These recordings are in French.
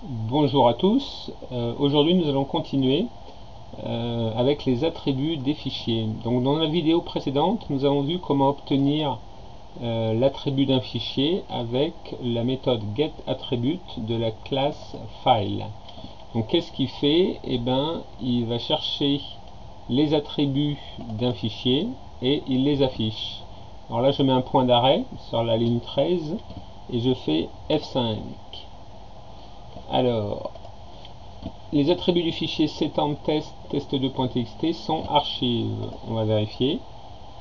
Bonjour à tous. Aujourd'hui nous allons continuer avec les attributs des fichiers. Donc dans la vidéo précédente nous avons vu comment obtenir l'attribut d'un fichier avec la méthode getAttribute de la classe file. Donc qu'est-ce qu'il fait? Eh bien il va chercher les attributs d'un fichier et il les affiche. Alors là je mets un point d'arrêt sur la ligne 13 et je fais F5. Alors, les attributs du fichier ctest test2.txt sont archives. On va vérifier.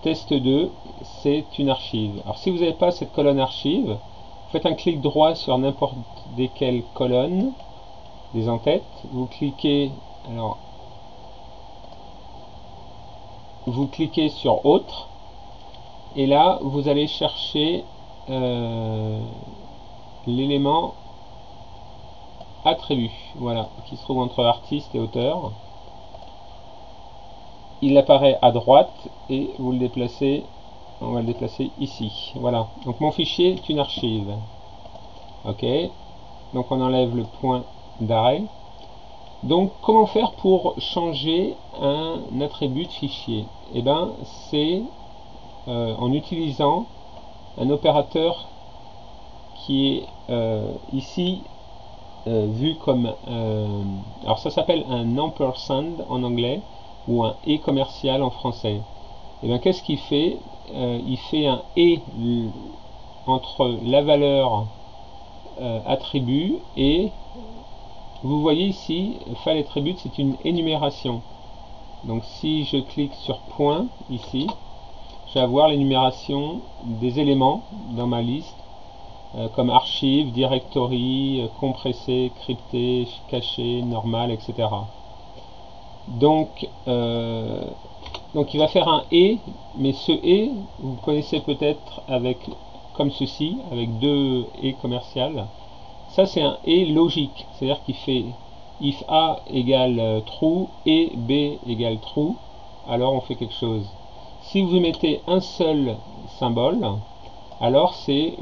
Test2, c'est une archive. Alors, si vous n'avez pas cette colonne archive, vous faites un clic droit sur n'importe quelle colonne des en-têtes. Vous cliquez, alors, vous cliquez sur Autre. Et là, vous allez chercher l'élément attribut, voilà, qui se trouve entre artiste et auteur. Il apparaît à droite et vous le déplacez, on va le déplacer ici. Voilà, donc mon fichier est une archive. Ok, donc on enlève le point d'arrêt. Donc comment faire pour changer un attribut de fichier? Eh bien c'est en utilisant un opérateur qui est ici vu comme alors ça s'appelle un ampersand en anglais ou un et commercial en français. Et bien qu'est-ce qu'il fait? Il fait un et entre la valeur attribut et vous voyez ici file attribute, c'est une énumération. Donc si je clique sur point ici, je vais avoir l'énumération des éléments dans ma liste comme archive, directory, compressé, crypté, caché, normal, etc. Donc il va faire un et, mais ce et, vous connaissez peut-être avec comme ceci, avec deux et commerciales. Ça c'est un et logique, c'est-à-dire qu'il fait if a égale true et b égale true, alors on fait quelque chose. Si vous mettez un seul symbole, alors c'est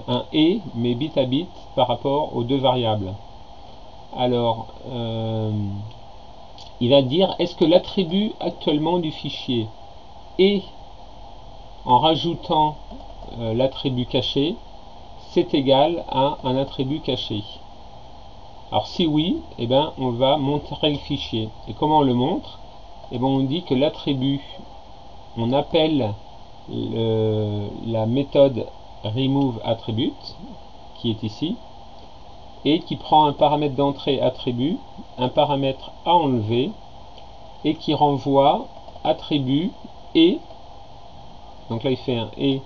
un et, mais bit à bit par rapport aux deux variables. Alors, il va dire, est-ce que l'attribut actuellement du fichier est, en rajoutant l'attribut caché, c'est égal à un attribut caché? Alors si oui, eh ben, on va montrer le fichier. Et comment on le montre? Eh ben, on dit que l'attribut, on appelle la méthode removeAttribute qui est ici et qui prend un paramètre d'entrée attribut, un paramètre à enlever et qui renvoie attribut et, donc là il fait un et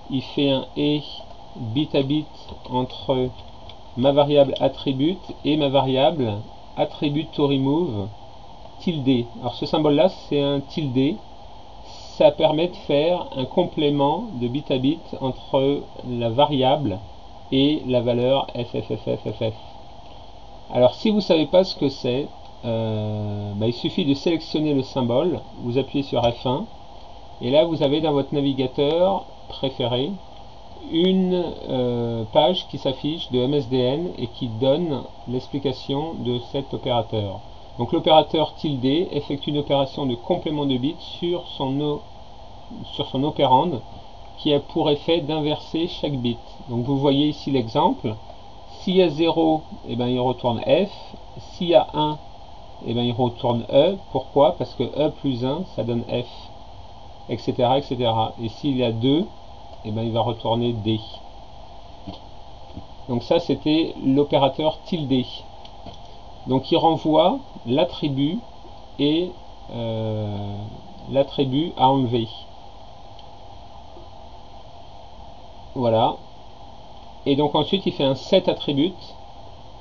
il fait un et bit à bit entre ma variable attribute et ma variable attribute to remove tilde. Alors ce symbole là c'est un tilde, ça permet de faire un complément de bit à bit entre la variable et la valeur ffffff. Alors si vous ne savez pas ce que c'est, il suffit de sélectionner le symbole, vous appuyez sur F1 et là vous avez dans votre navigateur préféré une page qui s'affiche de MSDN et qui donne l'explication de cet opérateur. Donc l'opérateur tilde effectue une opération de complément de bits sur son opérande qui a pour effet d'inverser chaque bit. Donc vous voyez ici l'exemple. S'il y a 0, eh ben, il retourne F. S'il y a 1, eh ben, il retourne E. Pourquoi? Parce que E plus 1, ça donne F, etc. etc. Et s'il y a 2, eh ben, il va retourner D. Donc ça, c'était l'opérateur tilde. Donc il renvoie l'attribut et l'attribut à enlever. Voilà. Et donc ensuite il fait un set attribute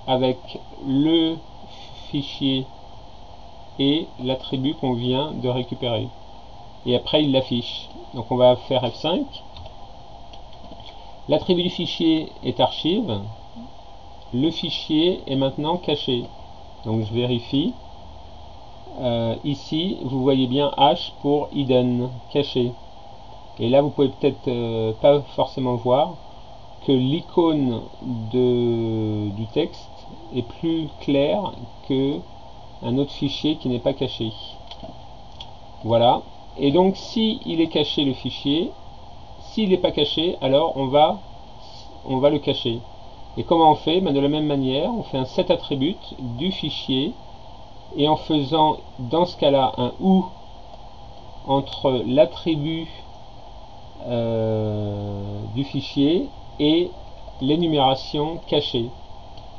avec le fichier et l'attribut qu'on vient de récupérer. Et après il l'affiche. Donc on va faire F5. L'attribut du fichier est archive. Le fichier est maintenant caché. Donc je vérifie. Ici, vous voyez bien H pour hidden, caché. Et là, vous pouvez peut-être pas forcément voir que l'icône du texte est plus claire que un autre fichier qui n'est pas caché. Voilà. Et donc, si il est caché le fichier, s'il n'est pas caché, alors on va le cacher. Et comment on fait? De la même manière, on fait un set attribute du fichier, et en faisant dans ce cas-là un ou entre l'attribut du fichier et l'énumération cachée,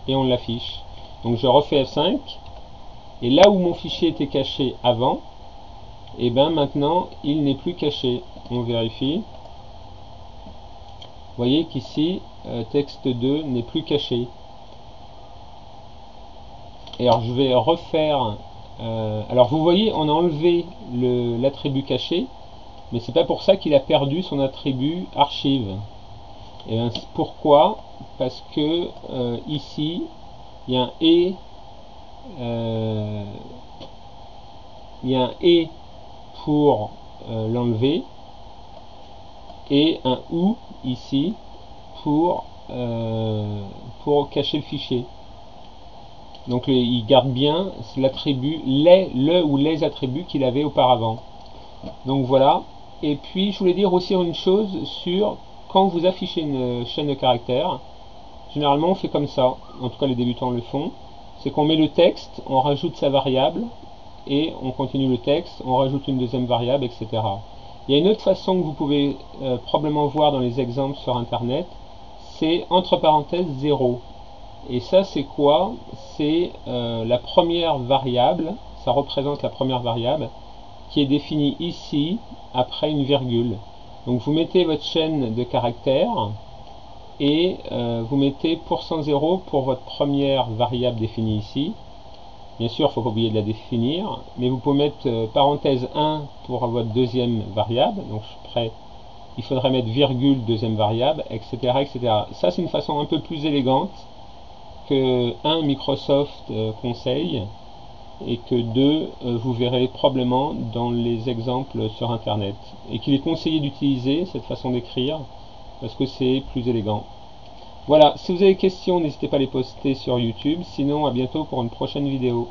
et on l'affiche. Donc je refais F5, et là où mon fichier était caché avant, et bien maintenant il n'est plus caché. On vérifie. Vous voyez qu'ici texte 2 n'est plus caché. Et alors je vais refaire. Alors vous voyez, on a enlevé l'attribut caché, mais c'est pas pour ça qu'il a perdu son attribut archive. Et pourquoi? Parce que ici il y a un et, pour l'enlever, et un ou ici pour cacher le fichier. Donc il garde bien l'attribut, le ou les attributs qu'il avait auparavant. Donc voilà. Et puis je voulais dire aussi une chose sur quand vous affichez une chaîne de caractères. Généralement on fait comme ça, en tout cas les débutants le font, c'est qu'on met le texte, on rajoute sa variable, et on continue le texte, on rajoute une deuxième variable, etc. Il y a une autre façon que vous pouvez probablement voir dans les exemples sur internet, c'est entre parenthèses 0. Et ça c'est quoi? C'est la première variable, ça représente la première variable, qui est définie ici, après une virgule. Donc vous mettez votre chaîne de caractères, et vous mettez %0 pour votre première variable définie ici. Bien sûr, il ne faut pas oublier de la définir, mais vous pouvez mettre parenthèse 1 pour votre deuxième variable. Donc après, il faudrait mettre virgule deuxième variable, etc. etc. Ça, c'est une façon un peu plus élégante que Microsoft conseille, et que vous verrez probablement dans les exemples sur internet, et qu'il est conseillé d'utiliser cette façon d'écrire parce que c'est plus élégant. Voilà, si vous avez des questions, n'hésitez pas à les poster sur YouTube, sinon à bientôt pour une prochaine vidéo.